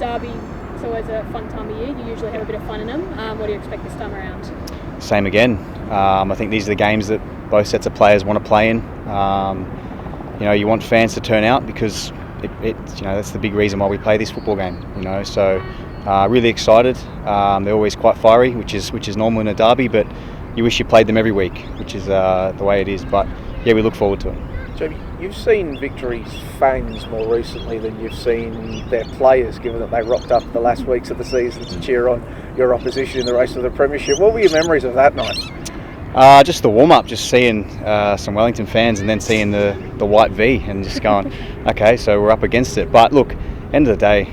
derby, it's always a fun time of year. You usually have a bit of fun in them. What do you expect this time around? Same again. I think these are the games that both sets of players want to play in. You want fans to turn out because that's the big reason why we play this football game. So really excited. They're always quite fiery, which is normal in a derby, but you wish you played them every week, which is the way it is. But yeah, we look forward to it. Jamie, you've seen Victory's fans more recently than you've seen their players, given that they rocked up the last weeks of the season to cheer on your opposition in the race for the premiership. What were your memories of that night? Just the warm-up, just seeing some Wellington fans and then seeing the white V and just going, okay, so we're up against it. But look, end of the day,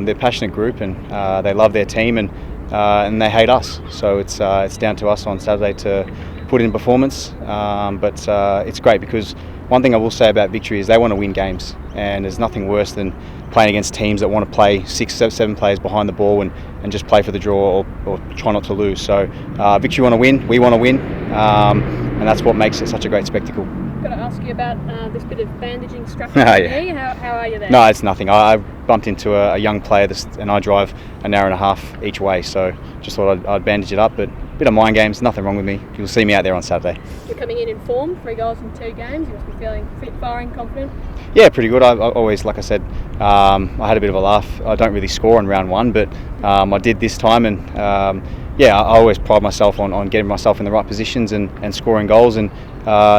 they're a passionate group and they love their team and they hate us. So it's down to us on Saturday to put in performance. But it's great because one thing I will say about Victory is they want to win games, and there's nothing worse than playing against teams that want to play 6, 7 players behind the ball and just play for the draw or try not to lose. So Victory want to win, we want to win, and that's what makes it such a great spectacle. Got to ask you about this bit of bandaging structure. Yeah. How are you there? No, it's nothing. I bumped into a young player and I drive an hour and a half each way, so just thought I'd bandage it up, but a bit of mind games, nothing wrong with me. You'll see me out there on Saturday. You're coming in form, 3 goals in 2 games. You must be feeling fit, firing, confident? Yeah, pretty good. I always, like I said, I had a bit of a laugh. I don't really score on round 1, but I did this time, and I always pride myself on getting myself in the right positions and scoring goals, and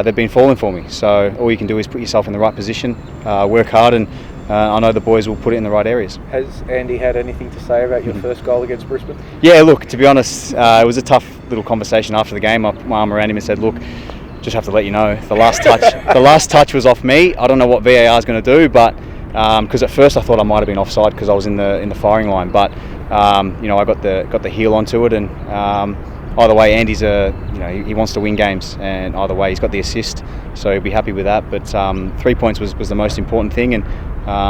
they've been falling for me. So all you can do is put yourself in the right position, work hard, and I know the boys will put it in the right areas. Has Andy had anything to say about your first goal against Brisbane? Yeah, look, to be honest, it was a tough little conversation after the game. I put my arm around him and said, look, just have to let you know, the last touch was off me. I don't know what VAR is going to do, but because at first I thought I might have been offside because I was in the firing line, but I got the heel onto it, and either way, Andy's he wants to win games, and either way he's got the assist, so he'll be happy with that. But 3 points was the most important thing, and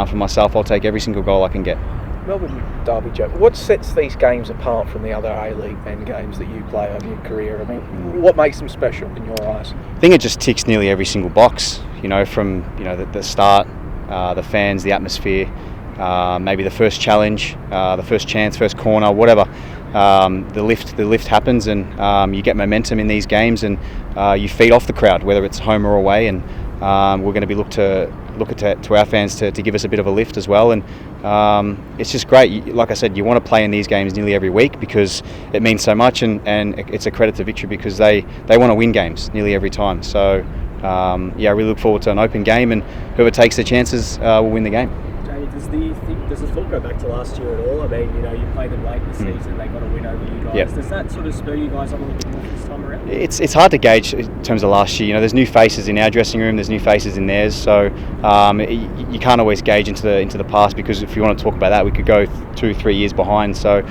for myself, I'll take every single goal I can get. Melbourne derby, Joe. What sets these games apart from the other A-League men games that you play over your career? I mean, what makes them special in your eyes? I think it just ticks nearly every single box. From the start, the fans, the atmosphere, maybe the first challenge, the first chance, first corner, whatever. The lift happens, and you get momentum in these games, and you feed off the crowd, whether it's home or away. And we're going to be look to our fans to give us a bit of a lift as well, and it's just great. Like I said, you want to play in these games nearly every week because it means so much, and it's a credit to Victory because they want to win games nearly every time. So I really look forward to an open game, and whoever takes the chances will win the game. Jamie, does the thought go back to last year at all? I mean, you played them late in the season, they got a win over you guys. Yep. Does that sort of spur you guys on a little bit more this time around? It's hard to gauge in terms of last year. There's new faces in our dressing room, there's new faces in theirs, so you can't always gauge into the past, because if you want to talk about that, we could go 2-3 years behind. So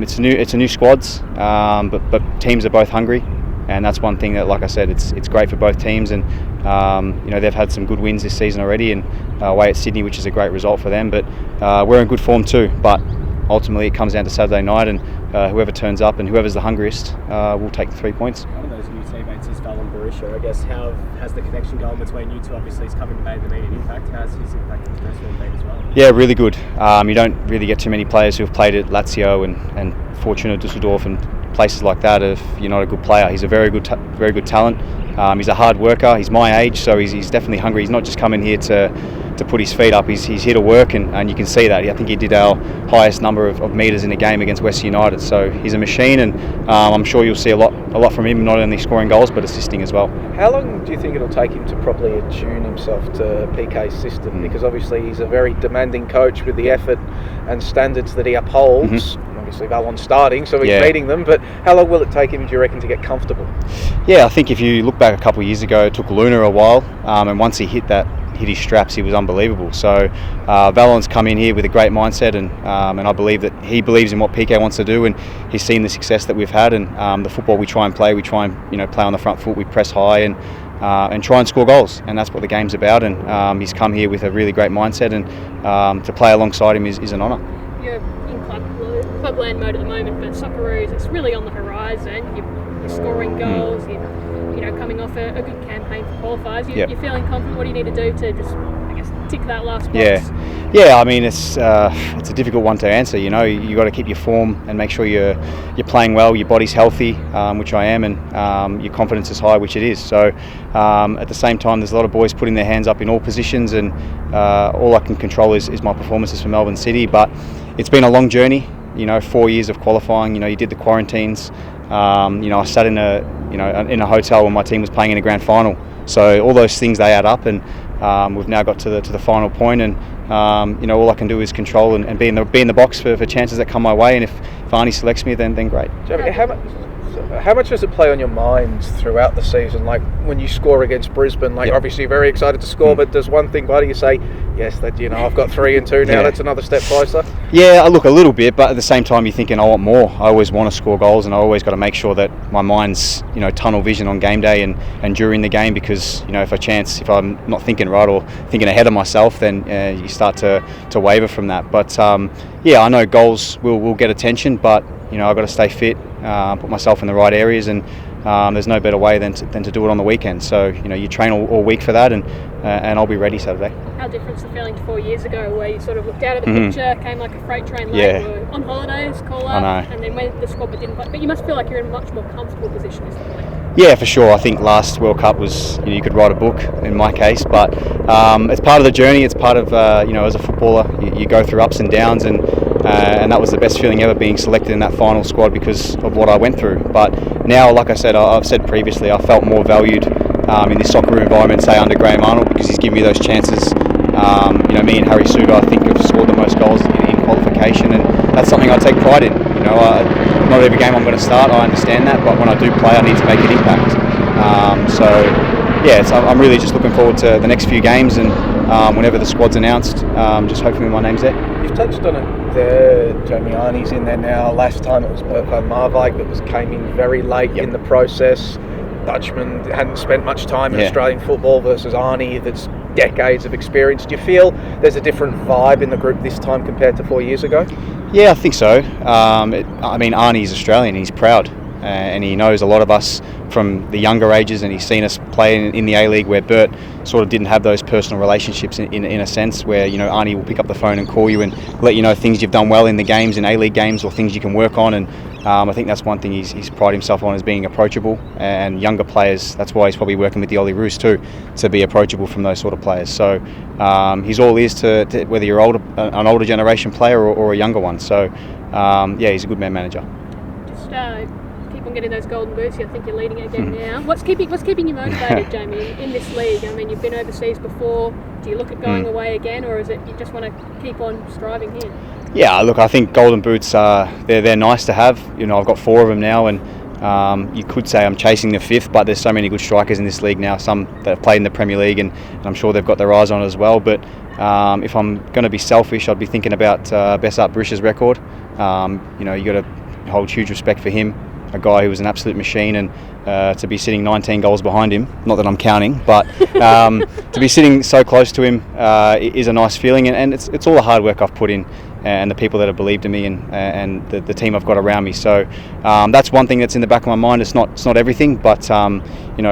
it's a new squads, but teams are both hungry. And that's one thing that, like I said, it's great for both teams, and they've had some good wins this season already, and away at Sydney, which is a great result for them. But we're in good form too. But ultimately, it comes down to Saturday night, and whoever turns up and whoever's the hungriest will take the 3 points. One of those new teammates is Fallon Barisha. I guess how has the connection gone between you two? Obviously, he's come and made the immediate impact. How's his impact in the first one been as well? Yeah, really good. You don't really get too many players who have played at Lazio and Fortuna Düsseldorf and places like that if you're not a good player. He's a very good talent. He's a hard worker. He's my age, so he's definitely hungry. He's not just coming here to put his feet up. He's here to work, and you can see that. I think he did our highest number of metres in a game against West United. So he's a machine, and I'm sure you'll see a lot from him, not only scoring goals but assisting as well. How long do you think it'll take him to properly attune himself to PK's system? Because obviously he's a very demanding coach with the effort and standards that he upholds. Obviously Valon's starting, so he's meeting them, but how long will it take him, do you reckon, to get comfortable? Yeah, I think if you look back a couple of years ago, it took Luna a while, and once he hit his straps, he was unbelievable. So Valon's come in here with a great mindset, and I believe that he believes in what PK wants to do, and he's seen the success that we've had, and the football we try and play play on the front foot, we press high and try and score goals, and that's what the game's about. And he's come here with a really great mindset, and to play alongside him is an honour. You're in clubland mode at the moment, but Socceroos, it's really on the horizon. You're you're scoring goals, you're coming off a good campaign for qualifiers. You're feeling confident. What do you need to do to just, I guess, tick that last box? Yeah. I mean, it's a difficult one to answer. You got to keep your form and make sure you're playing well, your body's healthy, which I am, and your confidence is high, which it is. So at the same time, there's a lot of boys putting their hands up in all positions, and all I can control is my performances for Melbourne City. But it's been a long journey. 4 years of qualifying. You did the quarantines. I sat in a hotel when my team was playing in a grand final. So all those things, they add up, and we've now got to the final point, and all I can do is control and be in the box for chances that come my way. And if Arnie selects me, then great. Jamie, how much does it play on your mind throughout the season? Like when you score against Brisbane, obviously you're very excited to score, but does one thing by you say, yes, that I've got 3 and 2 now, that's another step closer? Yeah, I look a little bit, but at the same time you're thinking, I want more. I always want to score goals, and I always got to make sure that my mind's tunnel vision on game day and during the game, because if I'm not thinking right or thinking ahead of myself, then you start to waver from that. But I know goals will get attention, but I've got to stay fit, put myself in the right areas, and there's no better way than to do it on the weekend. So you train all week for that, and I'll be ready Saturday. How different is the feeling to 4 years ago, where you sort of looked out at the picture, came like a freight train late, were on holidays, call up, and then when the squad didn't play. But you must feel like you're in a much more comfortable position as the player. Yeah, for sure. I think last World Cup was, you could write a book in my case, but it's part of the journey. It's part of, as a footballer, you go through ups and downs, and that was the best feeling ever, being selected in that final squad because of what I went through. But now, like I said, I've said previously, I felt more valued in this soccer environment, say under Graham Arnold, because he's given me those chances. Me and Harry Suter, I think, have scored the most goals in qualification, and that's something I take pride in. Not every game I'm going to start, I understand that, but when I do play, I need to make an impact. I'm really just looking forward to the next few games, and whenever the squad's announced, just hopefully my name's there. You've touched on it there, Jamie. Arnie's in there now. Last time it was Mirko Marwijk that came in very late in the process. Dutchman hadn't spent much time in Australian football versus Arnie that's decades of experience. Do you feel there's a different vibe in the group this time compared to 4 years ago? Yeah, I think so. Arnie's Australian, he's proud, and he knows a lot of us from the younger ages, and he's seen us play in the A-League, where Bert sort of didn't have those personal relationships in a sense, where Arnie will pick up the phone and call you and let you know things you've done well in the games, in A-League games, or things you can work on. And I think that's one thing he's prided himself on, is being approachable, and younger players, that's why he's probably working with the Ollie Roos too, to be approachable from those sort of players. So he's all ears to whether you're an older generation player or a younger one. So he's a good man manager. Just keep on getting those golden boots. I think you're leading it again now. What's keeping you motivated, Jamie, in this league? I mean, you've been overseas before. Do you look at going away again, or is it you just want to keep on striving here? Yeah, look, I think golden boots they're nice to have. I've got 4 of them now, and you could say I'm chasing the 5th, but there's so many good strikers in this league now, some that have played in the Premier League, and I'm sure they've got their eyes on it as well. But if I'm going to be selfish, I'd be thinking about Besart Brish's record. You got to hold huge respect for him, a guy who was an absolute machine, and to be sitting 19 goals behind him, not that I'm counting, but to be sitting so close to him is a nice feeling, and it's all the hard work I've put in, and the people that have believed in me, and the team I've got around me. So that's one thing that's in the back of my mind. It's not everything, but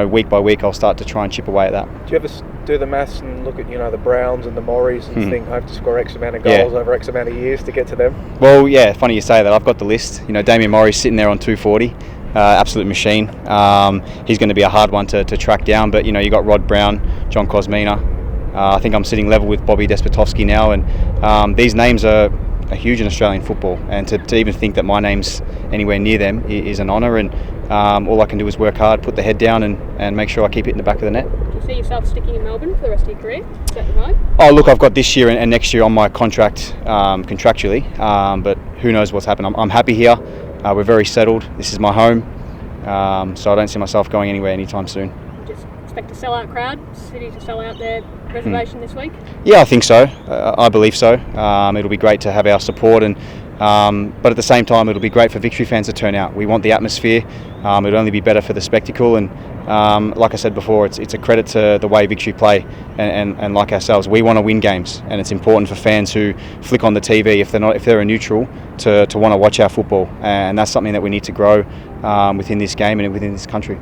week by week I'll start to try and chip away at that. Do you ever do the maths and look at the Browns and the Morries and think I have to score X amount of goals over X amount of years to get to them? Well, yeah, funny you say that. I've got the list. Damien Morrie's sitting there on 240. Absolute machine. He's going to be a hard one to track down, but you got Rod Brown, John Kosmina. I think I'm sitting level with Bobby Despotovsky now, and these names are huge in Australian football, and to even think that my name's anywhere near them is an honour, and all I can do is work hard, put the head down, and make sure I keep it in the back of the net. Do you see yourself sticking in Melbourne for the rest of your career? Is that the vibe? Oh, look, I've got this year and next year on my contract contractually, but who knows what's happened. I'm happy here. We're very settled. This is my home, so I don't see myself going anywhere anytime soon. Just expect a sell-out crowd, City to sell out their reservation this week? Yeah, I think so. I believe so. It'll be great to have our support, and But at the same time, it'll be great for Victory fans to turn out. We want the atmosphere. It'll only be better for the spectacle. And like I said before, it's a credit to the way Victory play. And like ourselves, we want to win games. And it's important for fans who flick on the TV, if they're a neutral, to want to watch our football. And that's something that we need to grow within this game and within this country.